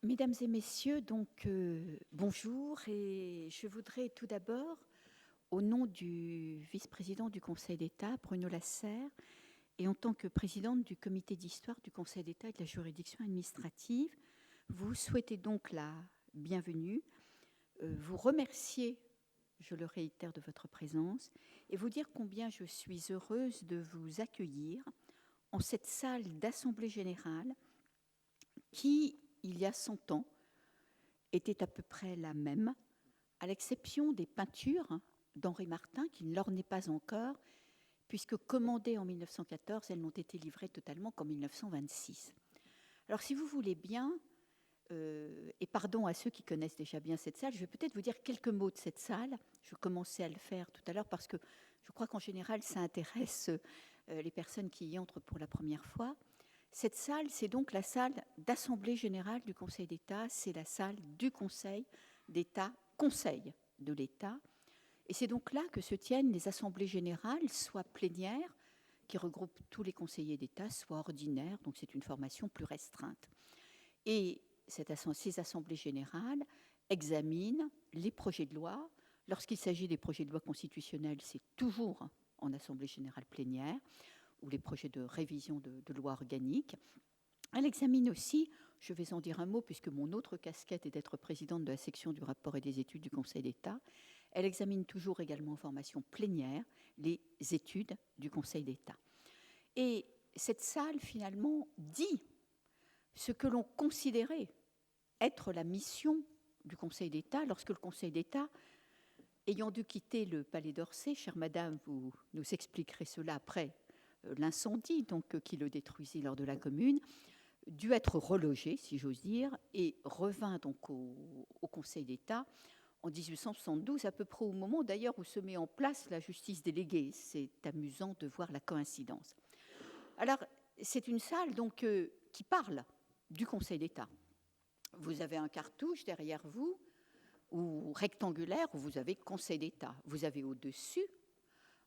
Mesdames et messieurs, bonjour, et je voudrais tout d'abord, au nom du vice-président du Conseil d'État, Bruno Lasserre, et en tant que présidente du comité d'histoire du Conseil d'État et de la juridiction administrative, vous souhaiter donc la bienvenue, vous remercier, je le réitère, de votre présence, et vous dire combien je suis heureuse de vous accueillir en cette salle d'Assemblée générale qui, il y a 100 ans, était à peu près la même, à l'exception des peintures d'Henri Martin, qui ne l'ornaient pas encore, puisque commandées en 1914, elles n'ont été livrées totalement qu'en 1926. Alors, si vous voulez bien, et pardon à ceux qui connaissent déjà bien cette salle, je vais peut-être vous dire quelques mots de cette salle. Je commençais à le faire tout à l'heure parce que je crois qu'en général, ça intéresse les personnes qui y entrent pour la première fois. Cette salle, c'est donc la salle d'Assemblée générale du Conseil d'État, c'est la salle du Conseil d'État, Conseil de l'État. Et c'est donc là que se tiennent les assemblées générales, soit plénières, qui regroupent tous les conseillers d'État, soit ordinaires, donc c'est une formation plus restreinte. Et ces assemblées générales examinent les projets de loi. Lorsqu'il s'agit des projets de loi constitutionnels, c'est toujours en assemblée générale plénière, ou les projets de révision de loi organique. Elle examine aussi, je vais en dire un mot puisque mon autre casquette est d'être présidente de la section du rapport et des études du Conseil d'État, elle examine toujours également en formation plénière les études du Conseil d'État. Et cette salle, finalement, dit ce que l'on considérait être la mission du Conseil d'État lorsque le Conseil d'État, ayant dû quitter le palais d'Orsay, chère madame, vous nous expliquerez cela après l'incendie donc, qui le détruisit lors de la Commune, dut être relogé, si j'ose dire, et revint donc au Conseil d'État en 1872, à peu près au moment d'ailleurs où se met en place la justice déléguée. C'est amusant de voir la coïncidence. Alors, c'est une salle donc, qui parle du Conseil d'État. Vous avez un cartouche derrière vous, ou rectangulaire, où vous avez Conseil d'État. Vous avez au-dessus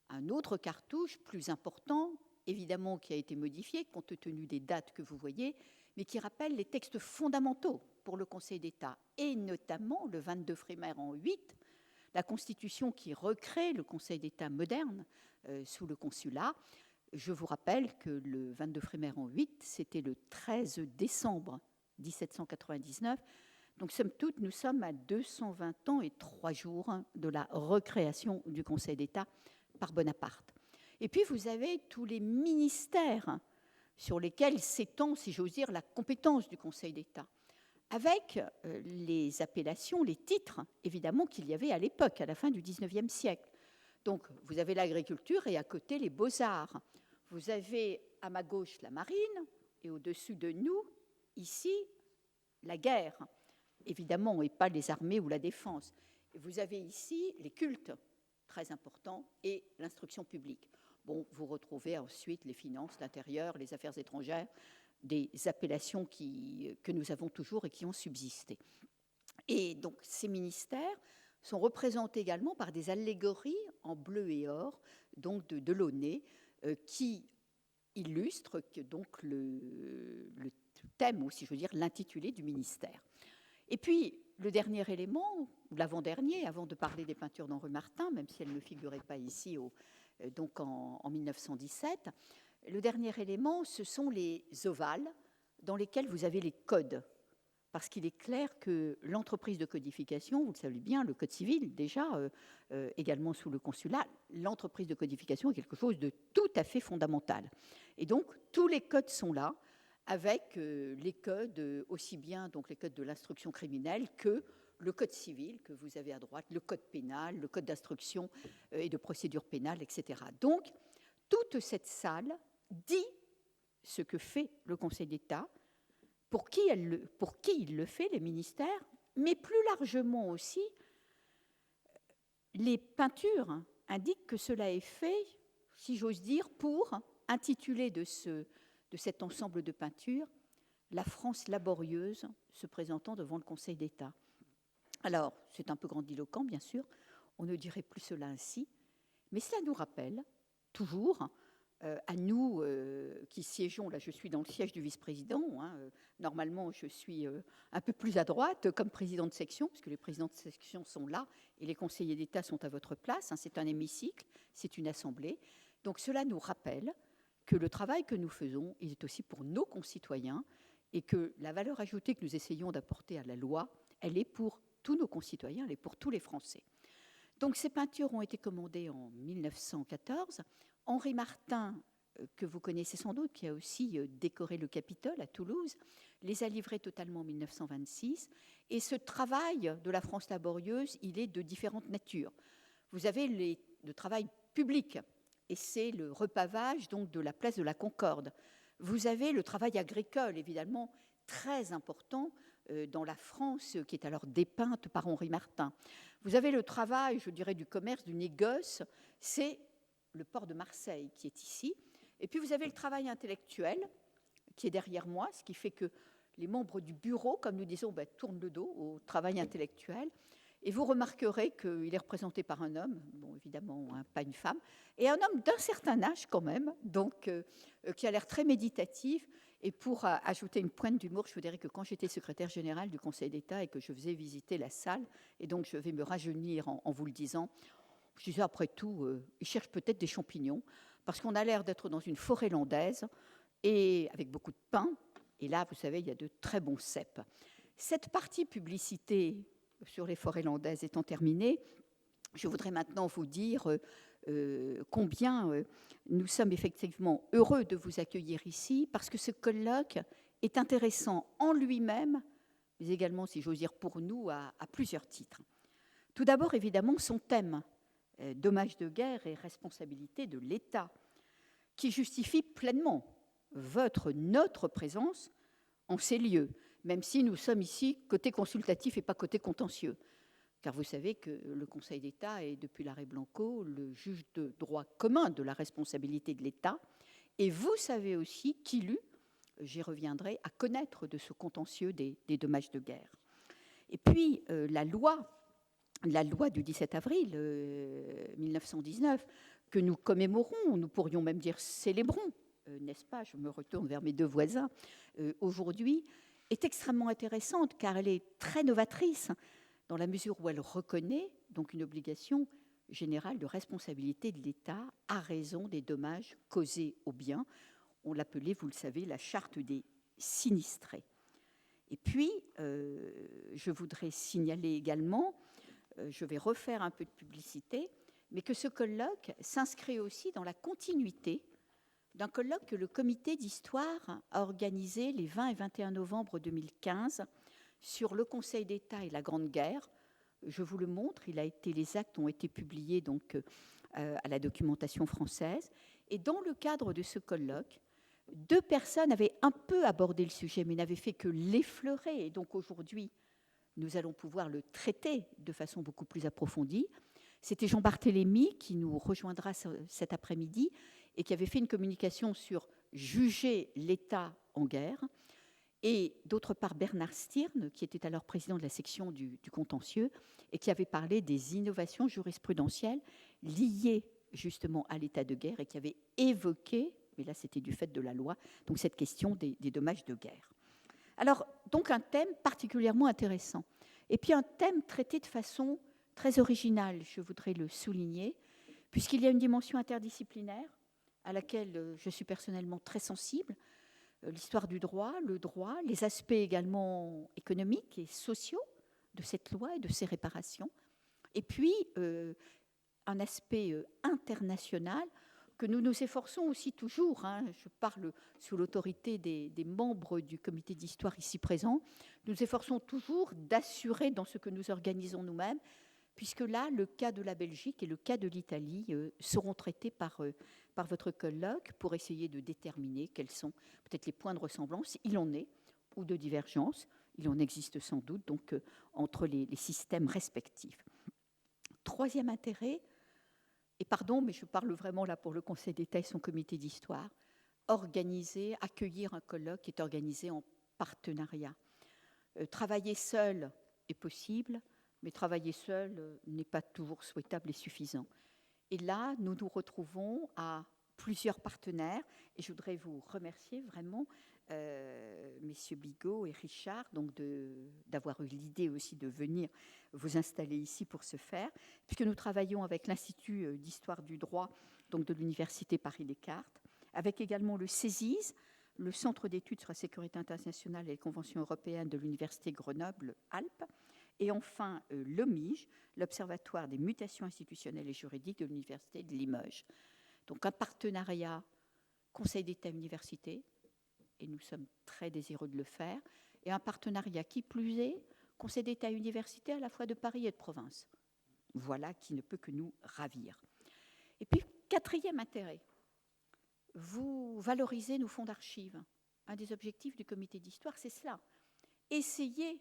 un autre cartouche plus important, évidemment qui a été modifié compte tenu des dates que vous voyez, mais qui rappelle les textes fondamentaux pour le Conseil d'État, et notamment le 22 Frimaire en 8, la Constitution qui recrée le Conseil d'État moderne sous le Consulat. Je vous rappelle que le 22 Frimaire en 8, c'était le 13 décembre 1799. Donc, somme toute, nous sommes à 220 ans et 3 jours de la recréation du Conseil d'État par Bonaparte. Et puis, vous avez tous les ministères sur lesquels s'étend, si j'ose dire, la compétence du Conseil d'État, avec les appellations, les titres, évidemment, qu'il y avait à l'époque, à la fin du XIXe siècle. Donc, vous avez l'agriculture et à côté les beaux-arts. Vous avez à ma gauche la marine et au-dessus de nous, ici, la guerre, évidemment, et pas les armées ou la défense. Et vous avez ici les cultes, très importants, et l'instruction publique. Bon, vous retrouvez ensuite les finances, l'intérieur, les affaires étrangères, des appellations que nous avons toujours et qui ont subsisté. Et donc, ces ministères sont représentés également par des allégories en bleu et or, donc de Delaunay, qui illustrent donc le thème, ou si je veux dire l'intitulé du ministère. Et puis, le dernier élément, ou l'avant-dernier, avant de parler des peintures d'Henri Martin, même si elles ne figuraient pas ici donc en 1917, le dernier élément, ce sont les ovales dans lesquels vous avez les codes. Parce qu'il est clair que l'entreprise de codification, vous le savez bien, le Code civil, déjà, également sous le Consulat, l'entreprise de codification est quelque chose de tout à fait fondamental. Et donc, tous les codes sont là, avec les codes, aussi bien donc les codes de l'instruction criminelle que le Code civil, que vous avez à droite, le Code pénal, le Code d'instruction et de procédure pénale, etc. Donc, toute cette salle dit ce que fait le Conseil d'État, pour qui il le fait, les ministères, mais plus largement aussi, les peintures indiquent que cela est fait, si j'ose dire, pour intituler de cet ensemble de peintures « La France laborieuse se présentant devant le Conseil d'État ». Alors, c'est un peu grandiloquent, bien sûr, on ne dirait plus cela ainsi, mais cela nous rappelle toujours à nous qui siégeons, là je suis dans le siège du vice-président, normalement je suis un peu plus à droite comme président de section, puisque les présidents de section sont là et les conseillers d'État sont à votre place, c'est un hémicycle, c'est une assemblée. Donc cela nous rappelle que le travail que nous faisons, il est aussi pour nos concitoyens et que la valeur ajoutée que nous essayons d'apporter à la loi, elle est pour tous nos concitoyens, elle est pour tous les Français. Donc ces peintures ont été commandées en 1914. Henri Martin, que vous connaissez sans doute, qui a aussi décoré le Capitole à Toulouse, les a livrées totalement en 1926. Et ce travail de la France laborieuse, il est de différentes natures. Vous avez le travail public, et c'est le repavage donc, de la place de la Concorde. Vous avez le travail agricole, évidemment, très important dans la France, qui est alors dépeinte par Henri Martin. Vous avez le travail, je dirais, du commerce, du négoce, c'est le port de Marseille qui est ici. Et puis vous avez le travail intellectuel qui est derrière moi, ce qui fait que les membres du bureau, comme nous disons, tournent le dos au travail intellectuel. Et vous remarquerez qu'il est représenté par un homme, bon évidemment pas une femme, et un homme d'un certain âge quand même, donc qui a l'air très méditatif. Et pour ajouter une pointe d'humour, je vous dirais que quand j'étais secrétaire générale du Conseil d'État et que je faisais visiter la salle, et donc je vais me rajeunir en vous le disant, je disais après tout, ils cherchent peut-être des champignons, parce qu'on a l'air d'être dans une forêt landaise, et avec beaucoup de pins, et là, vous savez, il y a de très bons cèpes. Cette partie publicité sur les forêts landaises étant terminée, je voudrais maintenant vous dire combien nous sommes effectivement heureux de vous accueillir ici, parce que ce colloque est intéressant en lui-même, mais également, si j'ose dire, pour nous, à plusieurs titres. Tout d'abord, évidemment, son thème, dommages de guerre et responsabilité de l'État, qui justifie pleinement notre présence en ces lieux, même si nous sommes ici côté consultatif et pas côté contentieux. Car vous savez que le Conseil d'État est, depuis l'arrêt Blanco, le juge de droit commun de la responsabilité de l'État. Et vous savez aussi qu'il eut, j'y reviendrai, à connaître de ce contentieux des dommages de guerre. Et puis, la loi du 17 avril 1919, que nous commémorons, nous pourrions même dire célébrons, n'est-ce pas? Je me retourne vers mes deux voisins aujourd'hui, est extrêmement intéressante car elle est très novatrice dans la mesure où elle reconnaît donc une obligation générale de responsabilité de l'État à raison des dommages causés aux biens. On l'appelait, vous le savez, la charte des sinistrés. Et puis, je voudrais signaler également, je vais refaire un peu de publicité, mais que ce colloque s'inscrit aussi dans la continuité d'un colloque que le comité d'histoire a organisé les 20 et 21 novembre 2015 sur le Conseil d'État et la Grande Guerre. Je vous le montre, les actes ont été publiés donc, à la documentation française. Et dans le cadre de ce colloque, 2 personnes avaient un peu abordé le sujet, mais n'avaient fait que l'effleurer. Et donc aujourd'hui, nous allons pouvoir le traiter de façon beaucoup plus approfondie. C'était Jean Barthélémy qui nous rejoindra cet après-midi et qui avait fait une communication sur juger l'État en guerre. Et d'autre part, Bernard Stirn, qui était alors président de la section du contentieux et qui avait parlé des innovations jurisprudentielles liées justement à l'état de guerre et qui avait évoqué, mais là c'était du fait de la loi, donc cette question des dommages de guerre. Alors, donc un thème particulièrement intéressant. Et puis un thème traité de façon très originale, je voudrais le souligner, puisqu'il y a une dimension interdisciplinaire à laquelle je suis personnellement très sensible, l'histoire du droit, le droit, les aspects également économiques et sociaux de cette loi et de ses réparations, et puis un aspect international que nous nous efforçons aussi toujours, je parle sous l'autorité des membres du comité d'histoire ici présents, nous nous efforçons toujours d'assurer dans ce que nous organisons nous-mêmes, puisque là, le cas de la Belgique et le cas de l'Italie seront traités par votre colloque pour essayer de déterminer quels sont peut-être les points de ressemblance, il en est, ou de divergence, il en existe sans doute, donc entre les systèmes respectifs. Troisième intérêt, et pardon, mais je parle vraiment là pour le Conseil d'État et son comité d'histoire, accueillir un colloque qui est organisé en partenariat. Travailler seul est possible, mais travailler seul n'est pas toujours souhaitable et suffisant. Et là, nous nous retrouvons à plusieurs partenaires, et je voudrais vous remercier vraiment, messieurs Bigot et Richard, donc d'avoir eu l'idée aussi de venir vous installer ici pour ce faire, puisque nous travaillons avec l'Institut d'histoire du droit, donc de l'Université Paris-Descartes, avec également le CESIS, le Centre d'études sur la sécurité internationale et les conventions européennes de l'Université Grenoble-Alpes, et enfin l'OMIGE, l'Observatoire des mutations institutionnelles et juridiques de l'Université de Limoges. Donc un partenariat Conseil d'État-Université, et nous sommes très désireux de le faire, et un partenariat qui plus est, Conseil d'État-Université à la fois de Paris et de province. Voilà qui ne peut que nous ravir. Et puis, quatrième intérêt, vous valorisez nos fonds d'archives. Un des objectifs du comité d'histoire, c'est cela. Essayez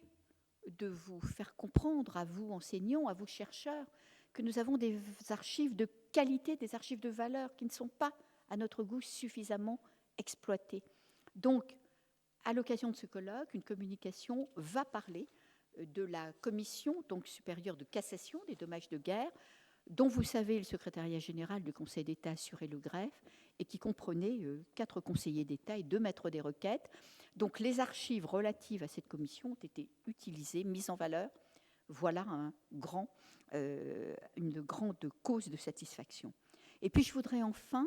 de vous faire comprendre, à vous enseignants, à vous chercheurs, que nous avons des archives de qualité, des archives de valeur qui ne sont pas, à notre goût, suffisamment exploitées. Donc, à l'occasion de ce colloque, une communication va parler de la commission donc, supérieure de cassation des dommages de guerre, dont vous savez, le secrétariat général du Conseil d'État assurait le greffe, et qui comprenait 4 conseillers d'État et 2 maîtres des requêtes. Donc, les archives relatives à cette commission ont été utilisées, mises en valeur. Voilà une grande cause de satisfaction. Et puis, je voudrais enfin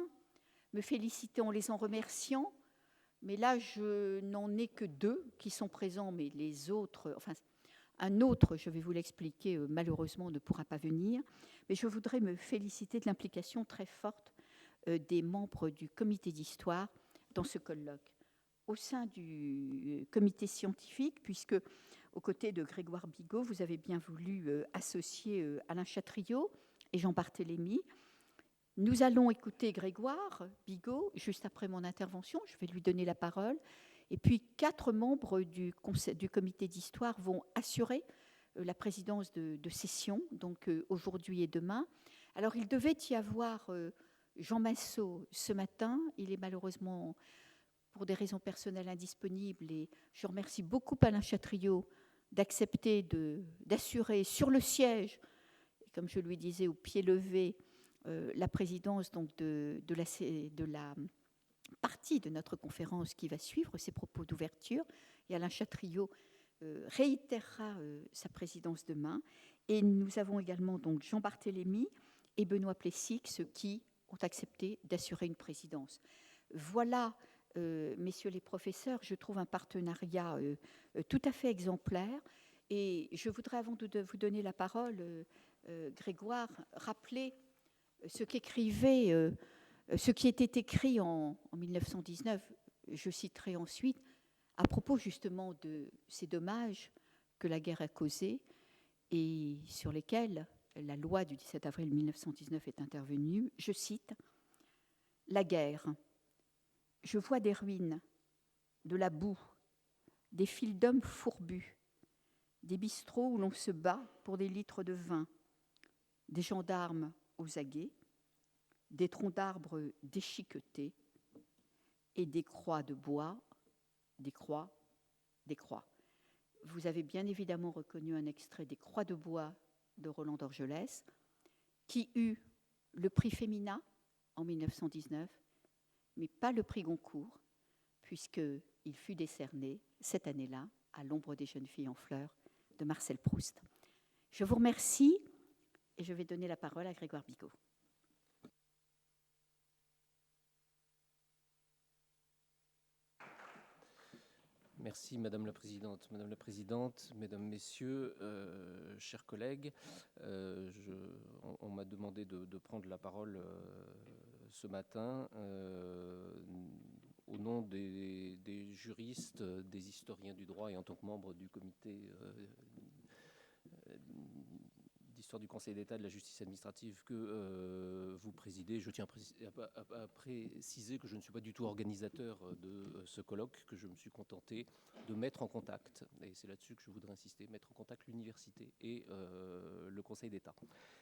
me féliciter en les en remerciant. Mais là, je n'en ai que 2 qui sont présents, mais les autres, enfin, un autre, je vais vous l'expliquer, malheureusement, ne pourra pas venir. Mais je voudrais me féliciter de l'implication très forte des membres du comité d'histoire dans ce colloque. Au sein du comité scientifique, puisque aux côtés de Grégoire Bigot, vous avez bien voulu associer Alain Chatriot et Jean Barthélémy. Nous allons écouter Grégoire Bigot juste après mon intervention. Je vais lui donner la parole. Et puis 4 membres du comité d'histoire vont assurer la présidence de session, donc aujourd'hui et demain. Alors il devait y avoir Jean Massot ce matin. Il est malheureusement, pour des raisons personnelles, indisponible. Et je remercie beaucoup Alain Chatriot d'accepter d'assurer sur le siège, et comme je lui disais, au pied levé, la présidence donc, de la partie de notre conférence qui va suivre ses propos d'ouverture. Et Alain Chatriot réitérera sa présidence demain. Et nous avons également donc Jean Barthélémy et Benoît Plessis qui ont accepté d'assurer une présidence. Voilà, messieurs les professeurs, je trouve un partenariat tout à fait exemplaire. Et je voudrais, avant de vous donner la parole, Grégoire, rappeler ce qu'écrivait, ce qui était écrit en 1919, je citerai ensuite, à propos justement de ces dommages que la guerre a causés et sur lesquels la loi du 17 avril 1919 est intervenue. Je cite, « La guerre, je vois des ruines, de la boue, des files d'hommes fourbus, des bistrots où l'on se bat pour des litres de vin, des gendarmes aux aguets, des troncs d'arbres déchiquetés et des croix de bois, des croix, des croix. » Vous avez bien évidemment reconnu un extrait des Croix de bois de Roland d'Orgelès, qui eut le prix Femina en 1919, mais pas le prix Goncourt, puisqu'il fut décerné cette année-là à L'ombre des jeunes filles en fleurs de Marcel Proust. Je vous remercie et je vais donner la parole à Grégoire Bigot. Merci Madame la Présidente. Madame la Présidente, Mesdames, Messieurs, chers collègues, on m'a demandé de prendre la parole ce matin au nom des juristes, des historiens du droit et en tant que membre du comité d'histoire du Conseil d'État de la justice administrative que vous présidez. Je tiens à préciser que je ne suis pas du tout organisateur de ce colloque, que je me suis contenté de mettre en contact, et c'est là-dessus que je voudrais insister, mettre en contact l'université et le Conseil d'État.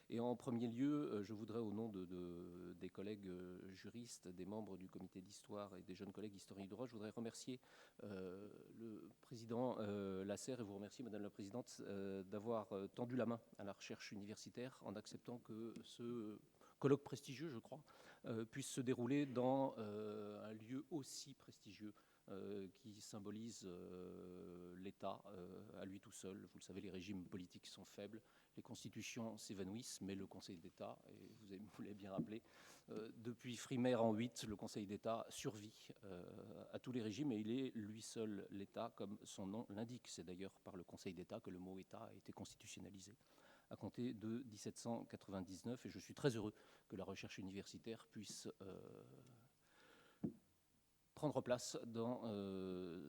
Et en premier lieu, je voudrais, au nom des collègues juristes, des membres du comité d'histoire et des jeunes collègues historiens du droit, je voudrais remercier le président Lasserre et vous remercier, Madame la Présidente, d'avoir tendu la main à la recherche universitaire en acceptant que ce colloque prestigieux, je crois, puisse se dérouler dans un lieu aussi prestigieux qui symbolise l'État à lui tout seul. Vous le savez, les régimes politiques sont faibles, les constitutions s'évanouissent, mais le Conseil d'État, et vous l'avez bien rappelé, depuis Frimaire en 8, le Conseil d'État survit à tous les régimes, et il est lui seul l'État, comme son nom l'indique. C'est d'ailleurs par le Conseil d'État que le mot État a été constitutionnalisé à compter de 1799, et je suis très heureux que la recherche universitaire puisse prendre place dans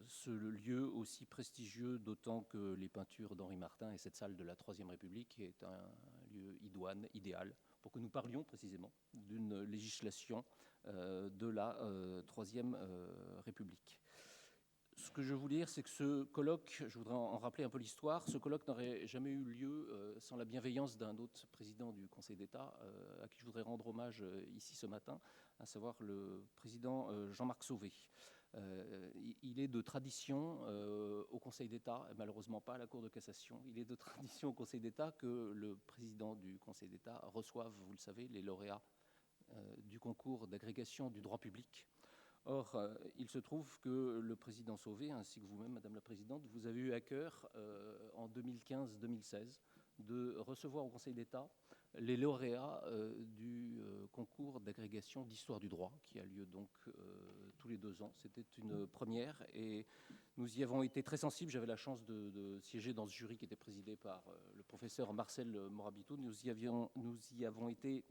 ce lieu aussi prestigieux, d'autant que les peintures d'Henri Martin et cette salle de la Troisième République est un lieu idoine, idéal, pour que nous parlions précisément d'une législation de la Troisième République. Ce que je voulais dire, c'est que ce colloque, je voudrais en rappeler un peu l'histoire, ce colloque n'aurait jamais eu lieu sans la bienveillance d'un autre président du Conseil d'État, à qui je voudrais rendre hommage ici ce matin, à savoir le président Jean-Marc Sauvé. Il est de tradition au Conseil d'État, malheureusement pas à la Cour de cassation, il est de tradition au Conseil d'État que le président du Conseil d'État reçoive, vous le savez, les lauréats du concours d'agrégation du droit public. Or, il se trouve que le président Sauvé, ainsi que vous-même, Madame la Présidente, vous avez eu à cœur, en 2015-2016, de recevoir au Conseil d'État les lauréats du concours d'agrégation d'histoire du droit, qui a lieu donc tous les 2 ans. C'était une première, et nous y avons été très sensibles. J'avais la chance de siéger dans ce jury qui était présidé par le professeur Marcel Morabitou. Nous y avons été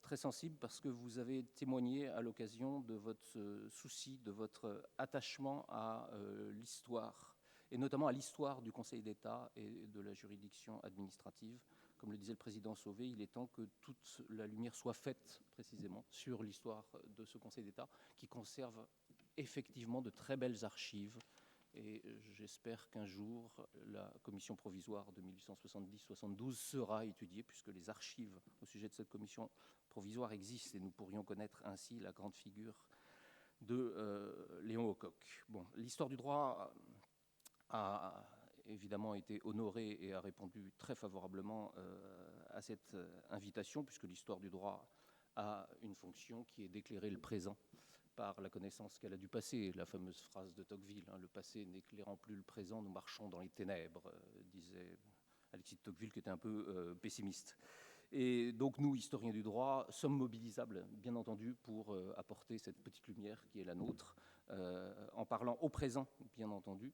très sensible parce que vous avez témoigné à l'occasion de votre souci, de votre attachement à l'histoire, et notamment à l'histoire du Conseil d'État et de la juridiction administrative. Comme le disait le président Sauvé, il est temps que toute la lumière soit faite précisément sur l'histoire de ce Conseil d'État qui conserve effectivement de très belles archives. Et j'espère qu'un jour, la commission provisoire de 1870-72 sera étudiée, puisque les archives au sujet de cette commission provisoire existent, et nous pourrions connaître ainsi la grande figure de Léon Aucoq. Bon, l'histoire du droit a évidemment été honorée et a répondu très favorablement à cette invitation, puisque l'histoire du droit a une fonction qui est d'éclairer le présent par la connaissance qu'elle a du passé, la fameuse phrase de Tocqueville, le passé n'éclairant plus le présent, nous marchons dans les ténèbres, disait Alexis de Tocqueville, qui était un peu pessimiste. Et donc nous, historiens du droit, sommes mobilisables, bien entendu, pour apporter cette petite lumière qui est la nôtre, en parlant au présent, bien entendu,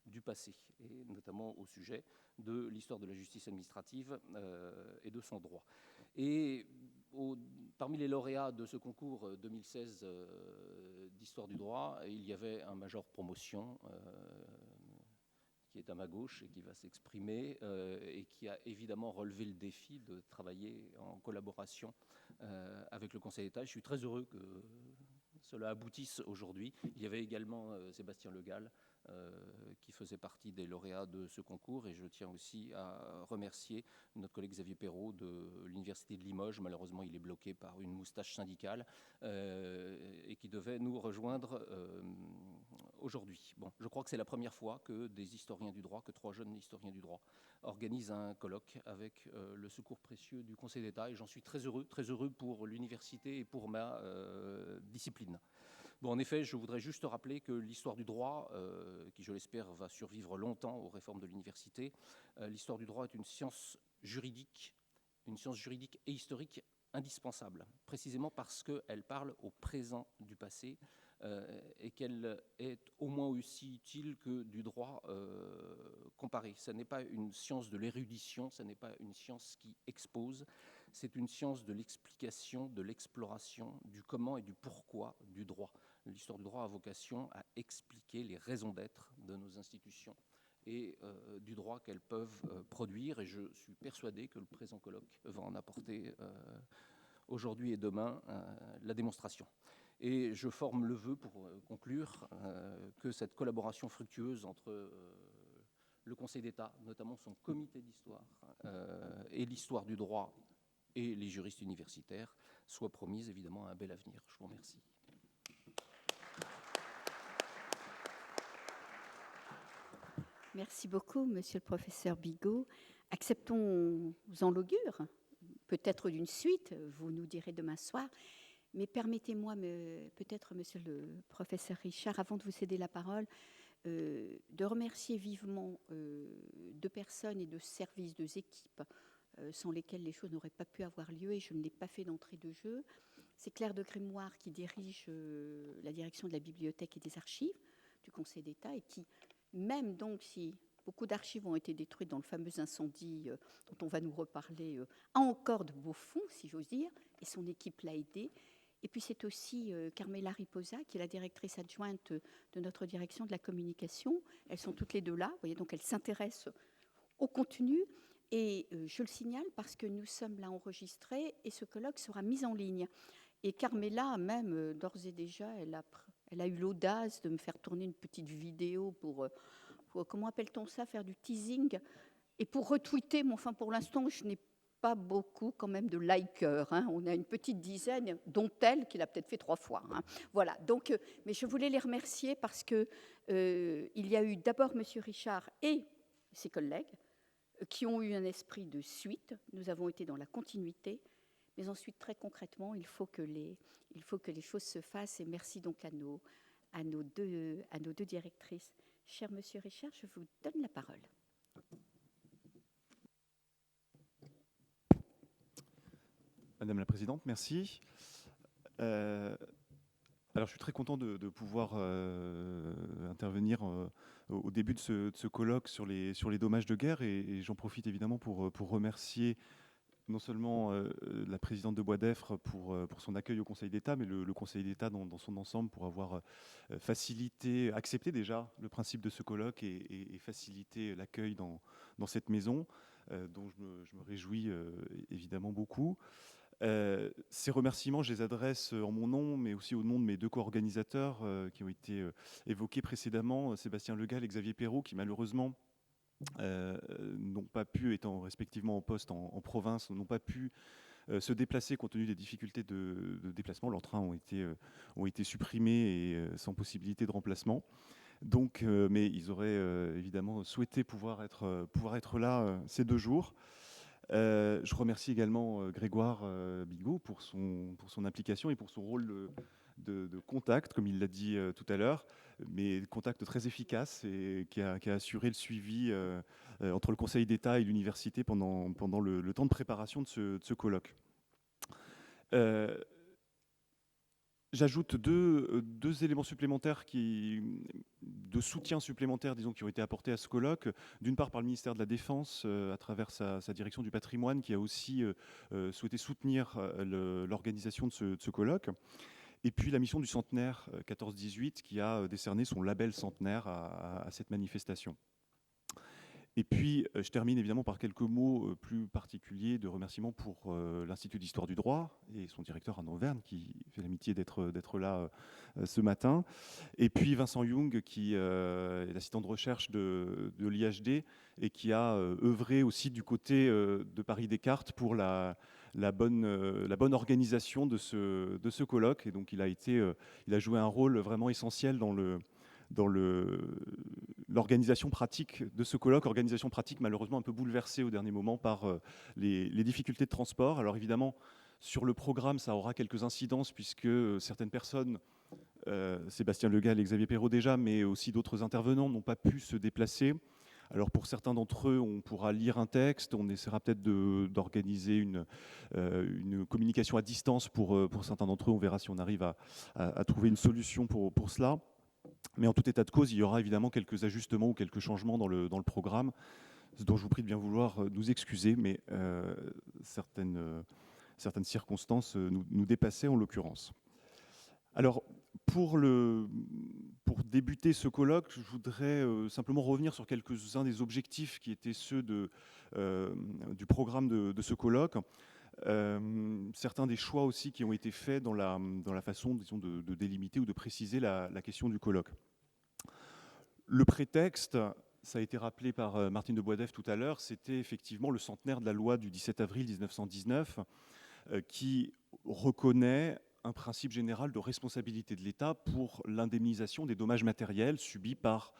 du passé, et notamment au sujet de l'histoire de la justice administrative et de son droit. Et parmi les lauréats de ce concours 2016 d'histoire du droit, il y avait un major promotion qui est à ma gauche et qui va s'exprimer et qui a évidemment relevé le défi de travailler en collaboration avec le Conseil d'État. Je suis très heureux que cela aboutisse aujourd'hui. Il y avait également Sébastien Le Gall, qui faisait partie des lauréats de ce concours, et je tiens aussi à remercier notre collègue Xavier Perrault de l'Université de Limoges. Malheureusement, il est bloqué par une moustache syndicale et qui devait nous rejoindre aujourd'hui. Bon, je crois que c'est la première fois que des historiens du droit, que 3 jeunes historiens du droit organisent un colloque avec le secours précieux du Conseil d'État, et j'en suis très heureux pour l'université et pour ma discipline. Bon, en effet, je voudrais juste rappeler que l'histoire du droit, qui je l'espère va survivre longtemps aux réformes de l'université, l'histoire du droit est une science juridique et historique indispensable, précisément parce qu'elle parle au présent du passé et qu'elle est au moins aussi utile que du droit comparé. Ce n'est pas une science de l'érudition, ce n'est pas une science qui expose, c'est une science de l'explication, de l'exploration, du comment et du pourquoi du droit. L'histoire du droit a vocation à expliquer les raisons d'être de nos institutions et du droit qu'elles peuvent produire, et je suis persuadé que le présent colloque va en apporter aujourd'hui et demain la démonstration. Et je forme le vœu, pour conclure, que cette collaboration fructueuse entre le Conseil d'État, notamment son comité d'histoire, et l'histoire du droit et les juristes universitaires, soit promise évidemment à un bel avenir. Je vous remercie. Merci beaucoup, monsieur le professeur Bigot. Acceptons-en l'augure peut-être d'une suite, vous nous direz demain soir. Mais permettez-moi, peut-être, monsieur le professeur Richard, avant de vous céder la parole, de remercier vivement deux personnes et deux services, deux équipes sans lesquelles les choses n'auraient pas pu avoir lieu, et je ne l'ai pas fait d'entrée de jeu. C'est Claire de Grémoire qui dirige la direction de la bibliothèque et des archives du Conseil d'État, et qui, même donc si beaucoup d'archives ont été détruites dans le fameux incendie dont on va nous reparler, a encore de beaux fonds, si j'ose dire, et son équipe l'a aidé. Et puis c'est aussi Carmela Riposa, qui est la directrice adjointe de notre direction de la communication. Elles sont toutes les deux là, vous voyez, donc elles s'intéressent au contenu. Et je le signale parce que nous sommes là enregistrés et ce colloque sera mis en ligne. Et Carmela, même, d'ores et déjà, elle a eu l'audace de me faire tourner une petite vidéo pour comment appelle-t-on ça, faire du teasing, et pour retweeter. Mais enfin, pour l'instant, je n'ai pas beaucoup quand même de likers. Hein. On a une petite dizaine, dont elle, qui l'a peut-être fait 3 fois. Hein. Voilà, donc, mais je voulais les remercier parce que il y a eu d'abord Monsieur Richard et ses collègues qui ont eu un esprit de suite. Nous avons été dans la continuité. Mais ensuite, très concrètement, il faut que les choses se fassent. Et merci donc à nos deux directrices. Cher Monsieur Richard, je vous donne la parole. Madame la Présidente, merci. Alors, je suis très content de pouvoir intervenir au début de ce colloque sur les dommages de guerre, et j'en profite évidemment pour remercier non seulement la présidente de Bois d'Effre pour son accueil au Conseil d'État, mais le Conseil d'État dans son ensemble pour avoir accepté déjà le principe de ce colloque et facilité l'accueil dans cette maison, dont je me réjouis évidemment beaucoup. Ces remerciements, je les adresse en mon nom, mais aussi au nom de mes deux co-organisateurs qui ont été évoqués précédemment, Sébastien Le Gall et Xavier Perrault, qui malheureusement n'ont pas pu, étant respectivement en poste en province, n'ont pas pu se déplacer compte tenu des difficultés de déplacement. Leurs trains ont été supprimés et sans possibilité de remplacement. Donc, mais ils auraient évidemment souhaité pouvoir être là ces 2 jours. Je remercie également Grégoire Bigot pour son implication et pour son rôle de contact, comme il l'a dit tout à l'heure, mais contact très efficace et qui a assuré le suivi entre le Conseil d'État et l'université pendant le temps de préparation de ce colloque. J'ajoute deux éléments supplémentaires, de soutien supplémentaire, disons, qui ont été apportés à ce colloque. D'une part, par le ministère de la Défense, à travers sa direction du patrimoine, qui a aussi souhaité soutenir l'organisation de ce colloque. Et puis la mission du centenaire 14-18, qui a décerné son label centenaire à cette manifestation. Et puis, je termine évidemment par quelques mots plus particuliers de remerciement pour l'Institut d'Histoire du Droit et son directeur Arnaud Verne, qui fait l'amitié d'être là ce matin. Et puis Vincent Young, qui est l'assistant de recherche de l'IHD et qui a œuvré aussi du côté de Paris Descartes pour la bonne organisation de ce colloque. Et donc, il a joué un rôle vraiment essentiel dans l'organisation pratique de ce colloque, organisation pratique malheureusement un peu bouleversée au dernier moment par les difficultés de transport. Alors évidemment, sur le programme, ça aura quelques incidences puisque certaines personnes, Sébastien Le Gall et Xavier Perrault déjà, mais aussi d'autres intervenants n'ont pas pu se déplacer. Alors pour certains d'entre eux, on pourra lire un texte, on essaiera peut-être d'organiser une communication à distance pour certains d'entre eux, on verra si on arrive à trouver une solution pour cela. Mais en tout état de cause, il y aura évidemment quelques ajustements ou quelques changements dans le programme, ce dont je vous prie de bien vouloir nous excuser, mais certaines circonstances nous dépassaient en l'occurrence. Alors, pour débuter ce colloque, je voudrais simplement revenir sur quelques-uns des objectifs qui étaient ceux du programme de ce colloque. Certains des choix aussi qui ont été faits dans la façon, disons, de délimiter ou de préciser la question du colloque. Le prétexte, ça a été rappelé par Martine de Bois d'Effre tout à l'heure, c'était effectivement le centenaire de la loi du 17 avril 1919 qui reconnaît un principe général de responsabilité de l'État pour l'indemnisation des dommages matériels subis par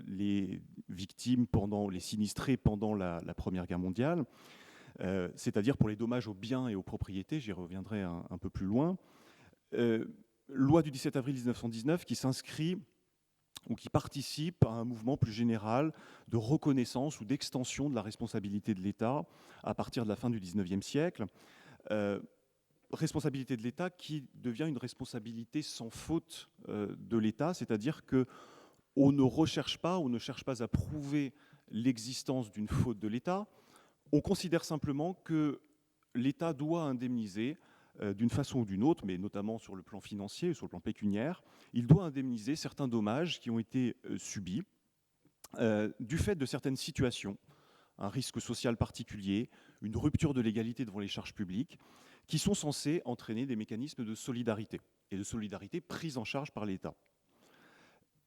les victimes, les sinistrés pendant la Première Guerre mondiale. c'est-à-dire pour les dommages aux biens et aux propriétés, j'y reviendrai un peu plus loin. Loi du 17 avril 1919 qui s'inscrit ou qui participe à un mouvement plus général de reconnaissance ou d'extension de la responsabilité de l'État à partir de la fin du 19e siècle. Responsabilité de l'État qui devient une responsabilité sans faute de l'État, c'est-à-dire qu'on ne cherche pas à prouver l'existence d'une faute de l'État. On considère simplement que l'État doit indemniser d'une façon ou d'une autre, mais notamment sur le plan financier, sur le plan pécuniaire, il doit indemniser certains dommages qui ont été subis du fait de certaines situations, un risque social particulier, une rupture de l'égalité devant les charges publiques, qui sont censés entraîner des mécanismes de solidarité, et de solidarité prise en charge par l'État.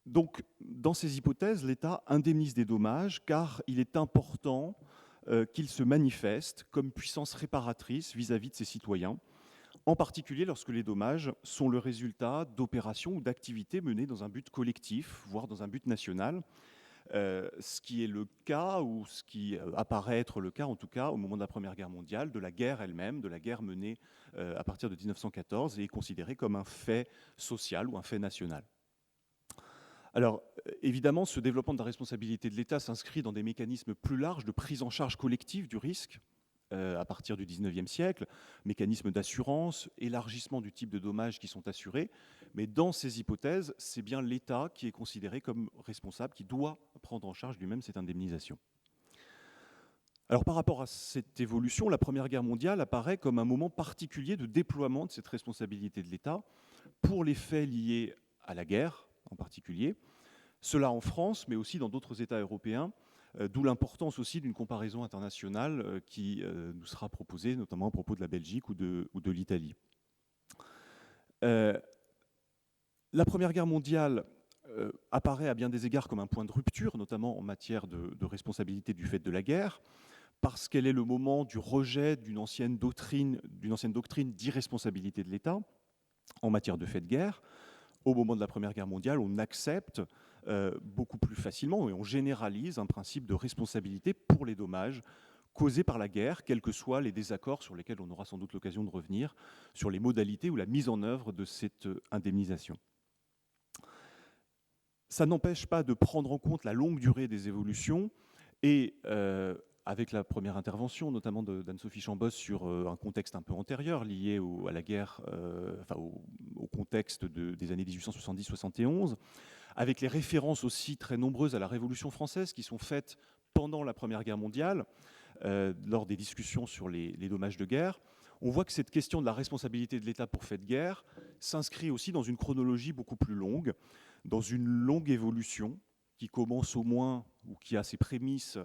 Donc, dans ces hypothèses, l'État indemnise des dommages car il est important qu'il se manifeste comme puissance réparatrice vis-à-vis de ses citoyens, en particulier lorsque les dommages sont le résultat d'opérations ou d'activités menées dans un but collectif, voire dans un but national, ce qui est le cas, ou ce qui apparaît être le cas en tout cas au moment de la Première Guerre mondiale, de la guerre elle-même, de la guerre menée à partir de 1914 et est considérée comme un fait social ou un fait national. Alors, évidemment, ce développement de la responsabilité de l'État s'inscrit dans des mécanismes plus larges de prise en charge collective du risque à partir du 19e siècle, mécanismes d'assurance, élargissement du type de dommages qui sont assurés. Mais dans ces hypothèses, c'est bien l'État qui est considéré comme responsable, qui doit prendre en charge lui-même cette indemnisation. Alors par rapport à cette évolution, la Première Guerre mondiale apparaît comme un moment particulier de déploiement de cette responsabilité de l'État pour les faits liés à la guerre en particulier. Cela en France, mais aussi dans d'autres États européens, d'où l'importance aussi d'une comparaison internationale qui nous sera proposée, notamment à propos de la Belgique ou de l'Italie. La Première Guerre mondiale apparaît à bien des égards comme un point de rupture, notamment en matière de responsabilité du fait de la guerre, parce qu'elle est le moment du rejet d'une ancienne doctrine d'irresponsabilité de l'État en matière de fait de guerre. Au moment de la Première Guerre mondiale, on accepte beaucoup plus facilement et on généralise un principe de responsabilité pour les dommages causés par la guerre, quels que soient les désaccords sur lesquels on aura sans doute l'occasion de revenir, sur les modalités ou la mise en œuvre de cette indemnisation. Ça n'empêche pas de prendre en compte la longue durée des évolutions et avec la première intervention, notamment d'Anne-Sophie Chambosse, sur un contexte un peu antérieur lié à la guerre, au contexte des années 1870-71, avec les références aussi très nombreuses à la Révolution française qui sont faites pendant la Première Guerre mondiale, lors des discussions sur les dommages de guerre. On voit que cette question de la responsabilité de l'État pour fait de guerre s'inscrit aussi dans une chronologie beaucoup plus longue, dans une longue évolution qui commence au moins, ou qui a ses prémices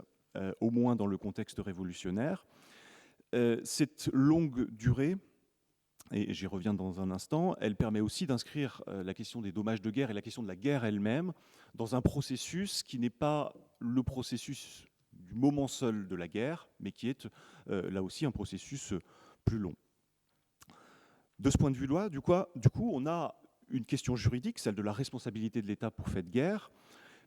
au moins dans le contexte révolutionnaire. Cette longue durée, et j'y reviens dans un instant, elle permet aussi d'inscrire la question des dommages de guerre et la question de la guerre elle-même dans un processus qui n'est pas le processus du moment seul de la guerre, mais qui est là aussi un processus plus long. De ce point de vue-là, du coup, on a une question juridique, celle de la responsabilité de l'État pour fait de guerre,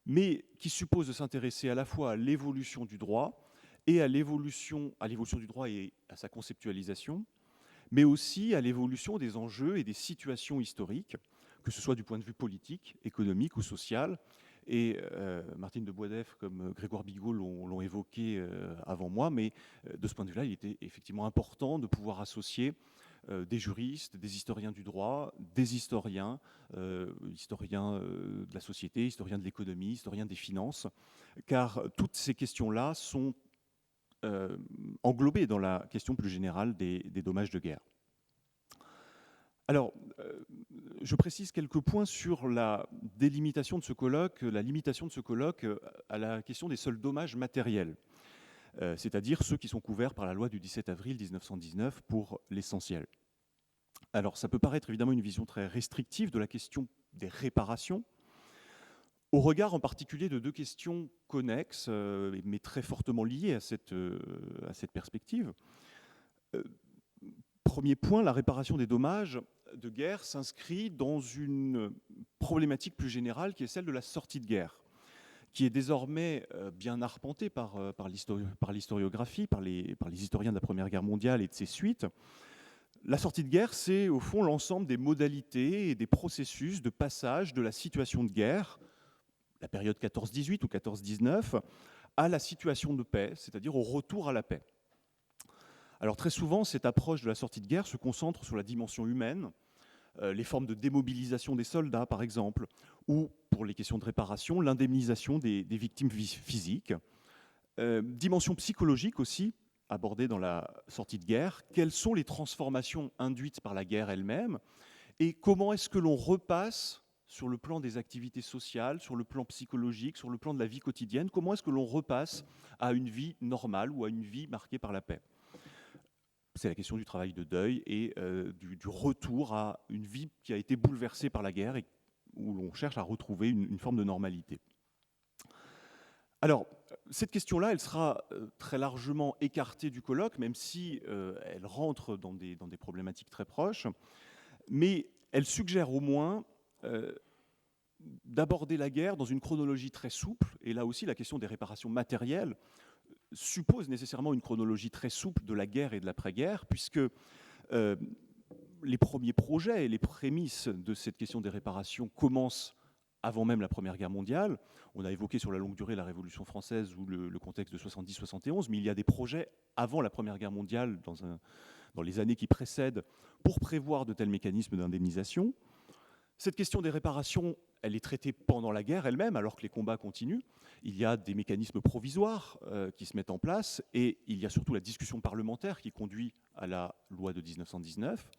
mais qui suppose de s'intéresser à la fois à l'évolution du droit et à l'évolution du droit et à sa conceptualisation, mais aussi à l'évolution des enjeux et des situations historiques, que ce soit du point de vue politique, économique ou social. Et Martine de Boisdef comme Grégoire Bigot l'ont évoqué avant moi, mais de ce point de vue-là, il était effectivement important de pouvoir associer des juristes, des historiens du droit, des historiens de la société, historiens de l'économie, historiens des finances, car toutes ces questions-là sont englobées dans la question plus générale des dommages de guerre. Alors, je précise quelques points sur la délimitation de ce colloque, la limitation de ce colloque à la question des seuls dommages matériels, c'est-à-dire ceux qui sont couverts par la loi du 17 avril 1919 pour l'essentiel. Alors, ça peut paraître évidemment une vision très restrictive de la question des réparations, au regard en particulier de deux questions connexes, mais très fortement liées à cette perspective. Premier point, la réparation des dommages de guerre s'inscrit dans une problématique plus générale qui est celle de la sortie de guerre, qui est désormais bien arpenté par l'historiographie, par les historiens de la Première Guerre mondiale et de ses suites. La sortie de guerre, c'est au fond l'ensemble des modalités et des processus de passage de la situation de guerre, la période 14-18 ou 14-19, à la situation de paix, c'est-à-dire au retour à la paix. Alors très souvent, cette approche de la sortie de guerre se concentre sur la dimension humaine, les formes de démobilisation des soldats, par exemple, ou, pour les questions de réparation, l'indemnisation des victimes physiques. Dimension psychologique aussi, abordée dans la sortie de guerre. Quelles sont les transformations induites par la guerre elle-même et comment est-ce que l'on repasse sur le plan des activités sociales, sur le plan psychologique, sur le plan de la vie quotidienne, comment est-ce que l'on repasse à une vie normale ou à une vie marquée par la paix? C'est la question du travail de deuil et du retour à une vie qui a été bouleversée par la guerre et où l'on cherche à retrouver une forme de normalité. Alors, cette question-là, elle sera très largement écartée du colloque, même si elle rentre dans des problématiques très proches, mais elle suggère au moins d'aborder la guerre dans une chronologie très souple, et là aussi la question des réparations matérielles suppose nécessairement une chronologie très souple de la guerre et de l'après-guerre, puisque les premiers projets et les prémices de cette question des réparations commencent avant même la Première Guerre mondiale. On a évoqué sur la longue durée la Révolution française ou le contexte de 70-71, mais il y a des projets avant la Première Guerre mondiale, dans les années qui précèdent, pour prévoir de tels mécanismes d'indemnisation. Cette question des réparations, elle est traitée pendant la guerre elle-même, alors que les combats continuent. Il y a des mécanismes provisoires qui se mettent en place, et il y a surtout la discussion parlementaire qui conduit à la loi de 1919.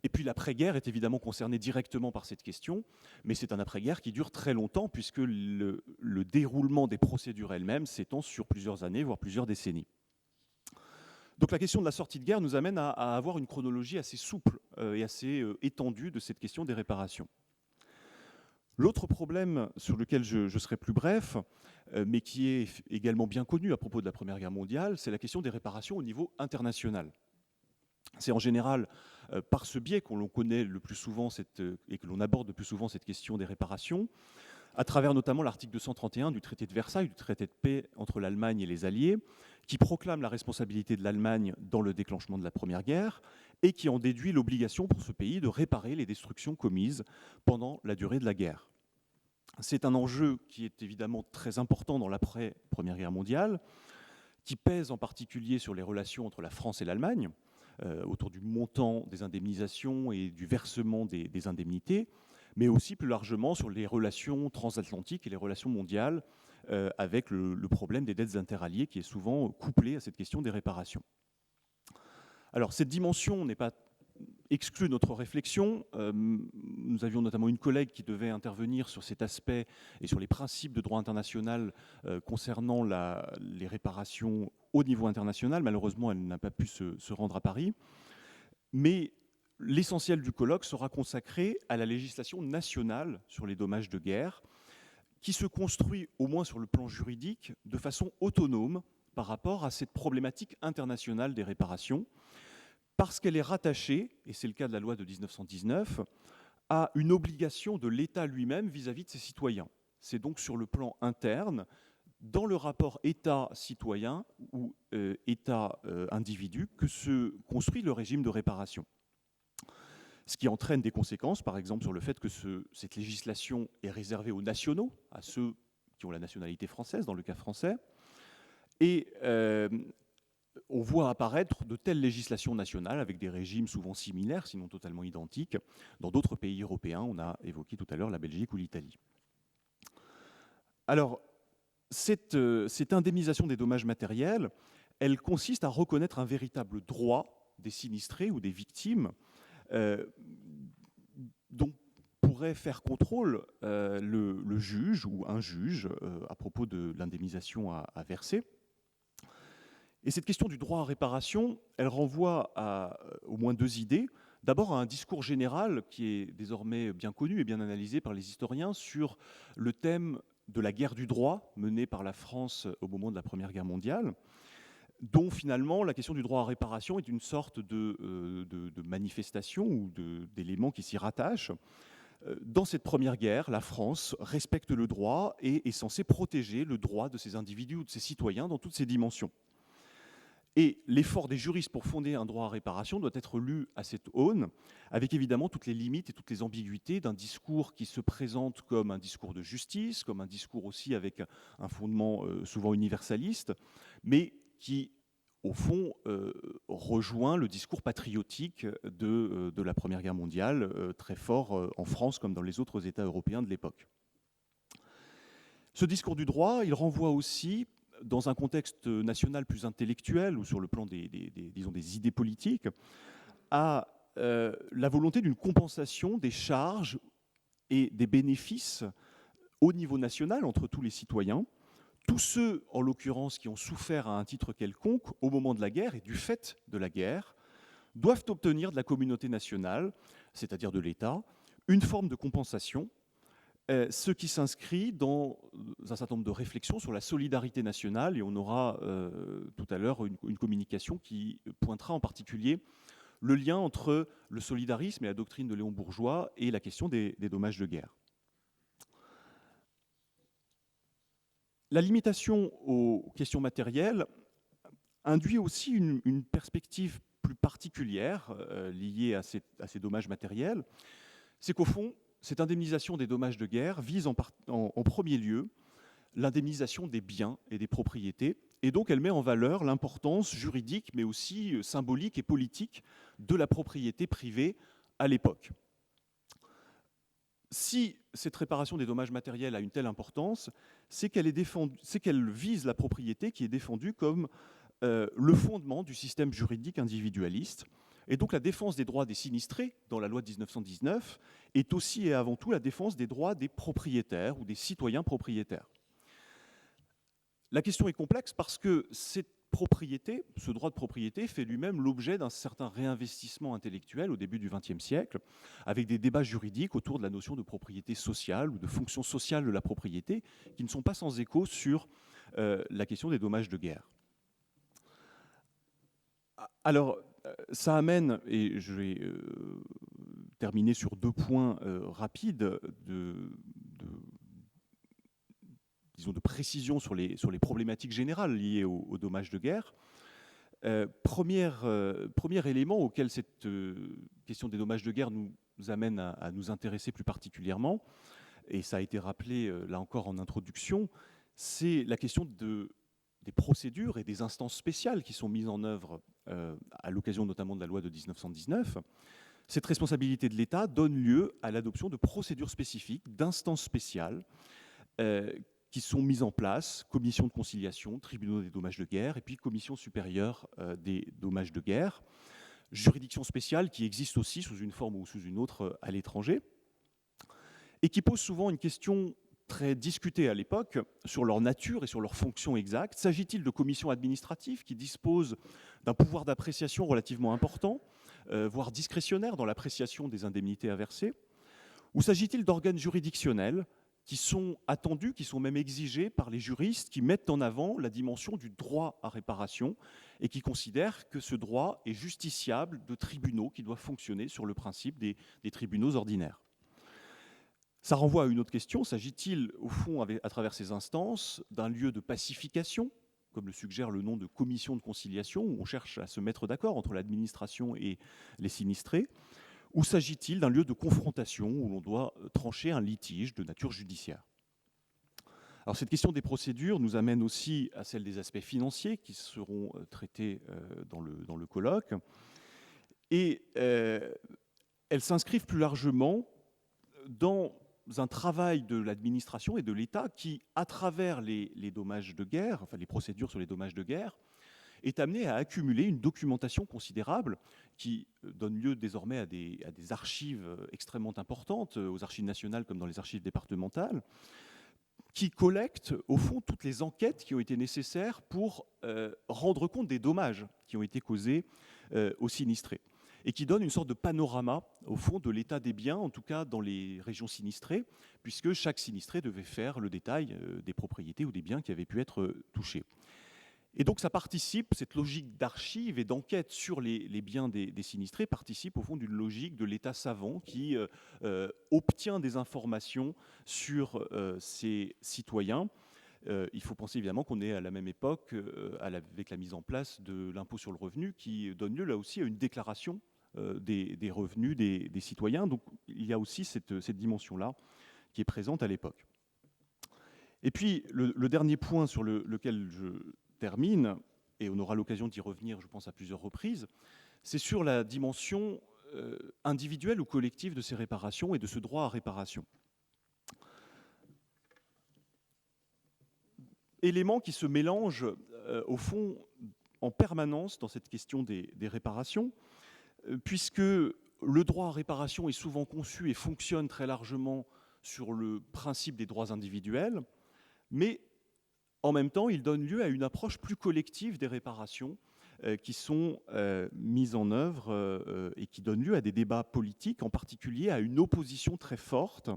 Et puis l'après-guerre est évidemment concerné directement par cette question, mais c'est un après-guerre qui dure très longtemps, puisque le déroulement des procédures elles-mêmes s'étend sur plusieurs années, voire plusieurs décennies. Donc la question de la sortie de guerre nous amène à avoir une chronologie assez souple et assez étendue de cette question des réparations. L'autre problème sur lequel je serai plus bref, mais qui est également bien connu à propos de la Première Guerre mondiale, c'est la question des réparations au niveau international. C'est en général par ce biais qu'on connaît le plus souvent et que l'on aborde le plus souvent cette question des réparations, à travers notamment l'article 231 du traité de Versailles, du traité de paix entre l'Allemagne et les Alliés, qui proclame la responsabilité de l'Allemagne dans le déclenchement de la Première Guerre et qui en déduit l'obligation pour ce pays de réparer les destructions commises pendant la durée de la guerre. C'est un enjeu qui est évidemment très important dans l'après-Première Guerre mondiale, qui pèse en particulier sur les relations entre la France et l'Allemagne, autour du montant des indemnisations et du versement des indemnités, mais aussi plus largement sur les relations transatlantiques et les relations mondiales, avec le problème des dettes interalliées qui est souvent couplé à cette question des réparations. Alors cette dimension n'est pas exclue de notre réflexion. Nous avions notamment une collègue qui devait intervenir sur cet aspect et sur les principes de droit international concernant les réparations au niveau international. Malheureusement, elle n'a pas pu se rendre à Paris. Mais l'essentiel du colloque sera consacré à la législation nationale sur les dommages de guerre, qui se construit, au moins sur le plan juridique, de façon autonome par rapport à cette problématique internationale des réparations, parce qu'elle est rattachée, et c'est le cas de la loi de 1919, à une obligation de l'État lui-même vis-à-vis de ses citoyens. C'est donc sur le plan interne, dans le rapport État-citoyen ou État-individu, que se construit le régime de réparation. Ce qui entraîne des conséquences, par exemple, sur le fait que cette législation est réservée aux nationaux, à ceux qui ont la nationalité française, dans le cas français. Et on voit apparaître de telles législations nationales avec des régimes souvent similaires, sinon totalement identiques, dans d'autres pays européens. On a évoqué tout à l'heure la Belgique ou l'Italie. Alors, cette indemnisation des dommages matériels, elle consiste à reconnaître un véritable droit des sinistrés ou des victimes, dont pourrait faire contrôle le juge ou un juge à propos de l'indemnisation à verser. Et cette question du droit à réparation, elle renvoie à au moins deux idées. D'abord à un discours général qui est désormais bien connu et bien analysé par les historiens sur le thème de la guerre du droit menée par la France au moment de la Première Guerre mondiale, dont finalement la question du droit à réparation est une sorte de manifestation ou d'élément qui s'y rattache, Dans cette première guerre, la France respecte le droit et est censée protéger le droit de ses individus ou de ses citoyens dans toutes ses dimensions. Et l'effort des juristes pour fonder un droit à réparation doit être lu à cette aune, avec évidemment toutes les limites et toutes les ambiguïtés d'un discours qui se présente comme un discours de justice, comme un discours aussi avec un fondement souvent universaliste, mais qui, au fond, rejoint le discours patriotique de la Première Guerre mondiale, très fort en France comme dans les autres États européens de l'époque. Ce discours du droit, il renvoie aussi, dans un contexte national plus intellectuel ou sur le plan disons, des idées politiques, à la volonté d'une compensation des charges et des bénéfices au niveau national entre tous les citoyens, tous ceux, en l'occurrence, qui ont souffert à un titre quelconque au moment de la guerre et du fait de la guerre, doivent obtenir de la communauté nationale, c'est-à-dire de l'État, une forme de compensation, ce qui s'inscrit dans un certain nombre de réflexions sur la solidarité nationale, et on aura tout à l'heure une communication qui pointera en particulier le lien entre le solidarisme et la doctrine de Léon Bourgeois et la question des dommages de guerre. La limitation aux questions matérielles induit aussi une perspective plus particulière liée à ces dommages matériels. C'est qu'au fond, cette indemnisation des dommages de guerre vise en premier lieu l'indemnisation des biens et des propriétés, et donc elle met en valeur l'importance juridique, mais aussi symbolique et politique de la propriété privée à l'époque. Si cette réparation des dommages matériels a une telle importance, c'est qu'elle vise la propriété qui est défendue comme le fondement du système juridique individualiste. Et donc la défense des droits des sinistrés dans la loi de 1919 est aussi et avant tout la défense des droits des propriétaires ou des citoyens propriétaires. La question est complexe parce que cette propriété, ce droit de propriété fait lui-même l'objet d'un certain réinvestissement intellectuel au début du XXe siècle, avec des débats juridiques autour de la notion de propriété sociale ou de fonction sociale de la propriété, qui ne sont pas sans écho sur la question des dommages de guerre. Alors, ça amène, et je vais terminer sur deux points rapides disons de précision sur les problématiques générales liées aux dommages de guerre. Premier élément auquel cette question des dommages de guerre nous amène à nous intéresser plus particulièrement, et ça a été rappelé là encore en introduction, c'est la question des procédures et des instances spéciales qui sont mises en œuvre à l'occasion notamment de la loi de 1919. Cette responsabilité de l'État donne lieu à l'adoption de procédures spécifiques, d'instances spéciales qui sont mises en place, commission de conciliation, tribunaux des dommages de guerre, et puis commission supérieure des dommages de guerre, juridiction spéciale qui existe aussi sous une forme ou sous une autre à l'étranger, et qui pose souvent une question très discutée à l'époque sur leur nature et sur leur fonction exacte. S'agit-il de commissions administratives qui disposent d'un pouvoir d'appréciation relativement important, voire discrétionnaire dans l'appréciation des indemnités à verser, ou s'agit-il d'organes juridictionnels qui sont attendus, qui sont même exigés par les juristes, qui mettent en avant la dimension du droit à réparation et qui considèrent que ce droit est justiciable de tribunaux qui doivent fonctionner sur le principe des tribunaux ordinaires. Ça renvoie à une autre question, s'agit-il au fond, à travers ces instances, d'un lieu de pacification, comme le suggère le nom de commission de conciliation, où on cherche à se mettre d'accord entre l'administration et les sinistrés, ou s'agit-il d'un lieu de confrontation où l'on doit trancher un litige de nature judiciaire? Alors cette question des procédures nous amène aussi à celle des aspects financiers qui seront traités dans le colloque. Et elles s'inscrivent plus largement dans un travail de l'administration et de l'État qui, à travers les dommages de guerre, enfin les procédures sur les dommages de guerre, est amené à accumuler une documentation considérable qui donne lieu désormais à des archives extrêmement importantes, aux archives nationales comme dans les archives départementales, qui collectent au fond toutes les enquêtes qui ont été nécessaires pour rendre compte des dommages qui ont été causés aux sinistrés, et qui donne une sorte de panorama au fond de l'état des biens, en tout cas dans les régions sinistrées, puisque chaque sinistré devait faire le détail des propriétés ou des biens qui avaient pu être touchés. Et donc ça participe, cette logique d'archive et d'enquête sur les biens des sinistrés participe au fond d'une logique de l'État savant qui obtient des informations sur ses citoyens. Il faut penser évidemment qu'on est à la même époque avec la mise en place de l'impôt sur le revenu qui donne lieu là aussi à une déclaration des revenus des citoyens. Donc il y a aussi cette dimension-là qui est présente à l'époque. Et puis le dernier point sur lequel je termine, et on aura l'occasion d'y revenir, je pense, à plusieurs reprises, c'est sur la dimension individuelle ou collective de ces réparations et de ce droit à réparation. Éléments qui se mélangent, au fond, en permanence dans cette question des réparations, puisque le droit à réparation est souvent conçu et fonctionne très largement sur le principe des droits individuels, mais en même temps, il donne lieu à une approche plus collective des réparations qui sont mises en œuvre et qui donnent lieu à des débats politiques, en particulier à une opposition très forte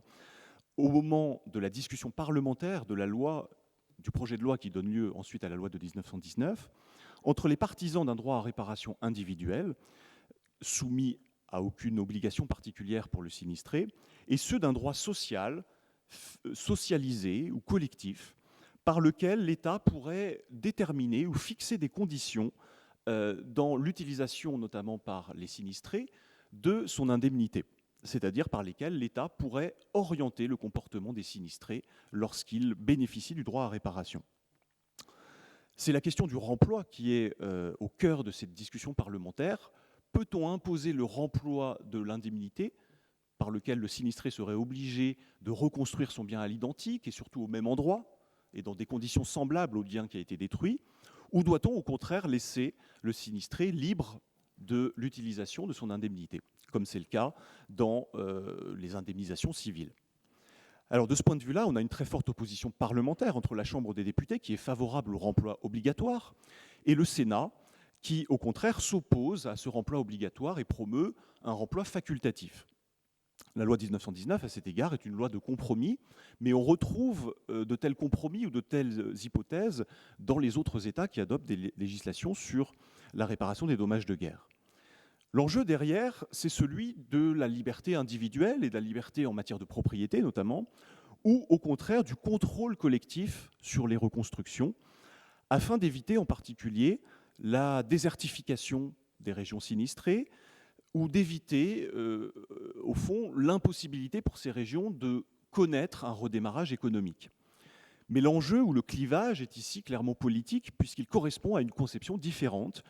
au moment de la discussion parlementaire de la loi, du projet de loi qui donne lieu ensuite à la loi de 1919, entre les partisans d'un droit à réparation individuel, soumis à aucune obligation particulière pour le sinistré, et ceux d'un droit social, socialisé ou collectif, par lequel l'État pourrait déterminer ou fixer des conditions dans l'utilisation, notamment par les sinistrés, de son indemnité, c'est-à-dire par lesquelles l'État pourrait orienter le comportement des sinistrés lorsqu'ils bénéficient du droit à réparation. C'est la question du remploi qui est au cœur de cette discussion parlementaire. Peut-on imposer le remploi de l'indemnité par lequel le sinistré serait obligé de reconstruire son bien à l'identique et surtout au même endroit et dans des conditions semblables au bien qui a été détruit, ou doit-on au contraire laisser le sinistré libre de l'utilisation de son indemnité, comme c'est le cas dans les indemnisations civiles? Alors de ce point de vue-là, on a une très forte opposition parlementaire entre la Chambre des députés, qui est favorable au remploi obligatoire, et le Sénat, qui au contraire s'oppose à ce remploi obligatoire et promeut un remploi facultatif. La loi 1919, à cet égard, est une loi de compromis, mais on retrouve de tels compromis ou de telles hypothèses dans les autres États qui adoptent des législations sur la réparation des dommages de guerre. L'enjeu derrière, c'est celui de la liberté individuelle et de la liberté en matière de propriété notamment, ou au contraire du contrôle collectif sur les reconstructions, afin d'éviter en particulier la désertification des régions sinistrées, ou d'éviter, au fond, l'impossibilité pour ces régions de connaître un redémarrage économique. Mais l'enjeu ou le clivage est ici clairement politique, puisqu'il correspond à une conception différente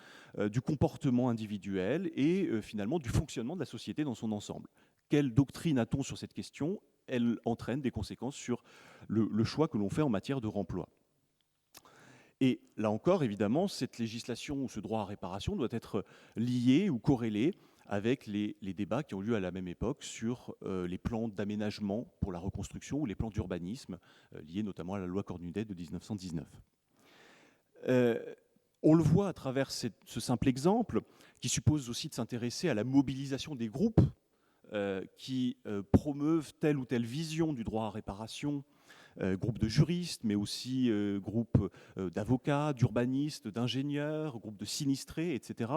du comportement individuel et finalement du fonctionnement de la société dans son ensemble. Quelle doctrine a-t-on sur cette question? Elle entraîne des conséquences sur le choix que l'on fait en matière de remploi. Et là encore, évidemment, cette législation ou ce droit à réparation doit être lié ou corrélé avec les débats qui ont lieu à la même époque sur les plans d'aménagement pour la reconstruction ou les plans d'urbanisme liés notamment à la loi Cornudet de 1919. On le voit à travers ce simple exemple qui suppose aussi de s'intéresser à la mobilisation des groupes qui promeuvent telle ou telle vision du droit à réparation, groupes de juristes, mais aussi groupes d'avocats, d'urbanistes, d'ingénieurs, groupes de sinistrés, etc.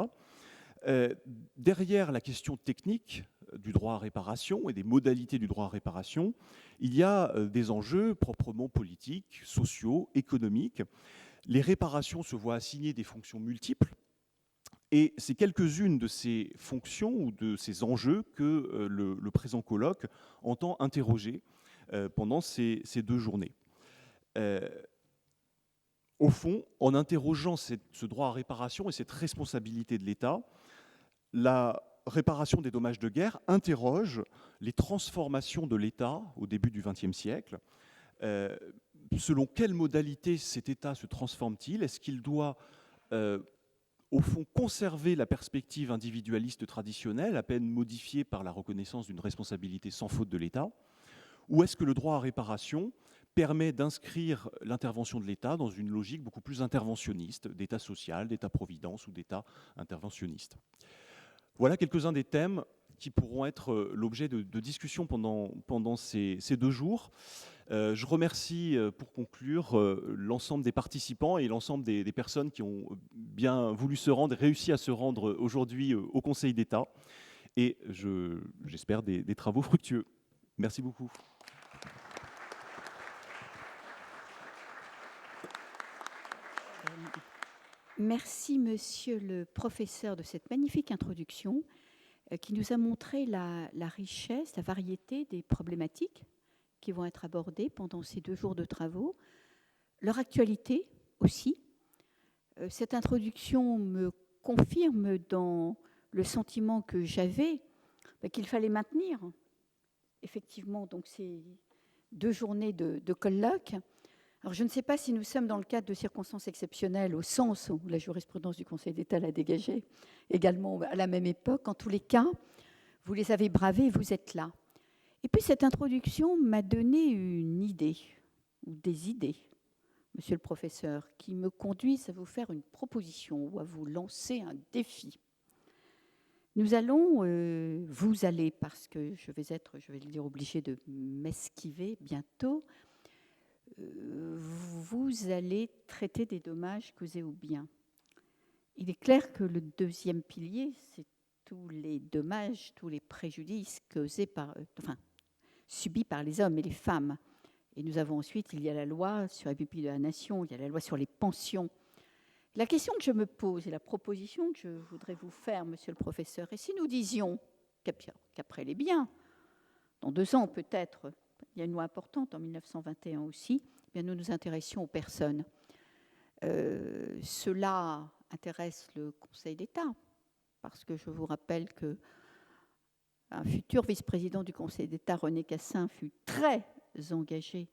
Derrière la question technique du droit à réparation et des modalités du droit à réparation, il y a des enjeux proprement politiques, sociaux, économiques. Les réparations se voient assigner des fonctions multiples, et c'est quelques-unes de ces fonctions ou de ces enjeux que le présent colloque entend interroger pendant ces 2 journées. Au fond, en interrogeant ce droit à réparation et cette responsabilité de l'État, la réparation des dommages de guerre interroge les transformations de l'État au début du XXe siècle. Selon quelles modalités cet État se transforme-t-il? Est-ce qu'il doit, au fond, conserver la perspective individualiste traditionnelle, à peine modifiée par la reconnaissance d'une responsabilité sans faute de l'État? Ou est-ce que le droit à réparation permet d'inscrire l'intervention de l'État dans une logique beaucoup plus interventionniste, d'État social, d'État-providence ou d'État interventionniste? Voilà quelques-uns des thèmes qui pourront être l'objet de discussions pendant ces 2 jours. Je remercie, pour conclure, l'ensemble des participants et l'ensemble des personnes qui ont bien voulu se rendre et réussi à se rendre aujourd'hui au Conseil d'État. Et j'espère des travaux fructueux. Merci beaucoup. Merci, monsieur le professeur, de cette magnifique introduction qui nous a montré la richesse, la variété des problématiques qui vont être abordées pendant ces 2 jours de travaux, leur actualité aussi. Cette introduction me confirme dans le sentiment que j'avais qu'il fallait maintenir effectivement donc ces 2 journées de colloque. Alors, je ne sais pas si nous sommes dans le cadre de circonstances exceptionnelles au sens où la jurisprudence du Conseil d'État l'a dégagé également à la même époque. En tous les cas, vous les avez bravés et vous êtes là. Et puis, cette introduction m'a donné une idée, ou des idées, monsieur le professeur, qui me conduisent à vous faire une proposition ou à vous lancer un défi. Nous allons, vous allez, parce que je vais le dire, obligée de m'esquiver bientôt, vous allez traiter des dommages causés aux biens. Il est clair que le 2e pilier, c'est tous les dommages, tous les préjudices causés subis par les hommes et les femmes. Et nous avons ensuite, il y a la loi sur la pupille de la nation, il y a la loi sur les pensions. La question que je me pose et la proposition que je voudrais vous faire, monsieur le professeur, et si nous disions qu'après les biens, dans 2 ans peut-être, il y a une loi importante en 1921 aussi, eh bien nous nous intéressions aux personnes. Cela intéresse le Conseil d'État, parce que je vous rappelle qu'un futur vice-président du Conseil d'État, René Cassin, fut très engagé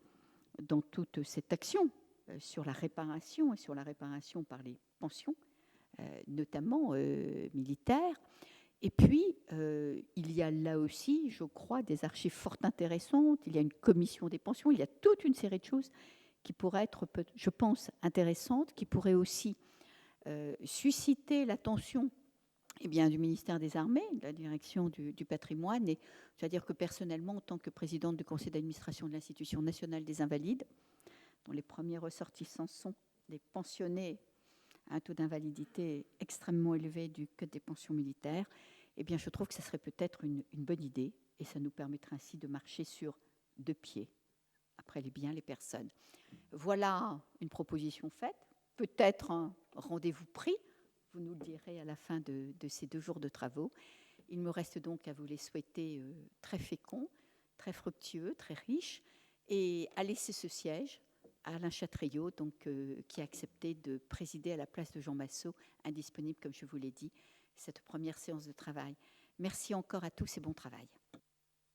dans toute cette action sur la réparation et sur la réparation par les pensions, notamment militaires. Et puis, il y a là aussi, je crois, des archives fort intéressantes. Il y a une commission des pensions. Il y a toute une série de choses qui pourraient être, je pense, intéressantes, qui pourraient aussi susciter l'attention du ministère des Armées, de la direction du patrimoine. Et je dois dire que personnellement, en tant que présidente du conseil d'administration de l'Institution nationale des Invalides, dont les premiers ressortissants sont des pensionnés à un taux d'invalidité extrêmement élevé du Code des pensions militaires, eh bien, je trouve que ce serait peut-être une bonne idée et ça nous permettrait ainsi de marcher sur 2 pieds, après les biens, les personnes. Voilà une proposition faite, peut-être un rendez-vous pris, vous nous le direz à la fin de ces 2 jours de travaux. Il me reste donc à vous les souhaiter très féconds, très fructueux, très riches, et à laisser ce siège à Alain Chatriot, qui a accepté de présider à la place de Jean Massot, indisponible, comme je vous l'ai dit, cette première séance de travail. Merci encore à tous et bon travail.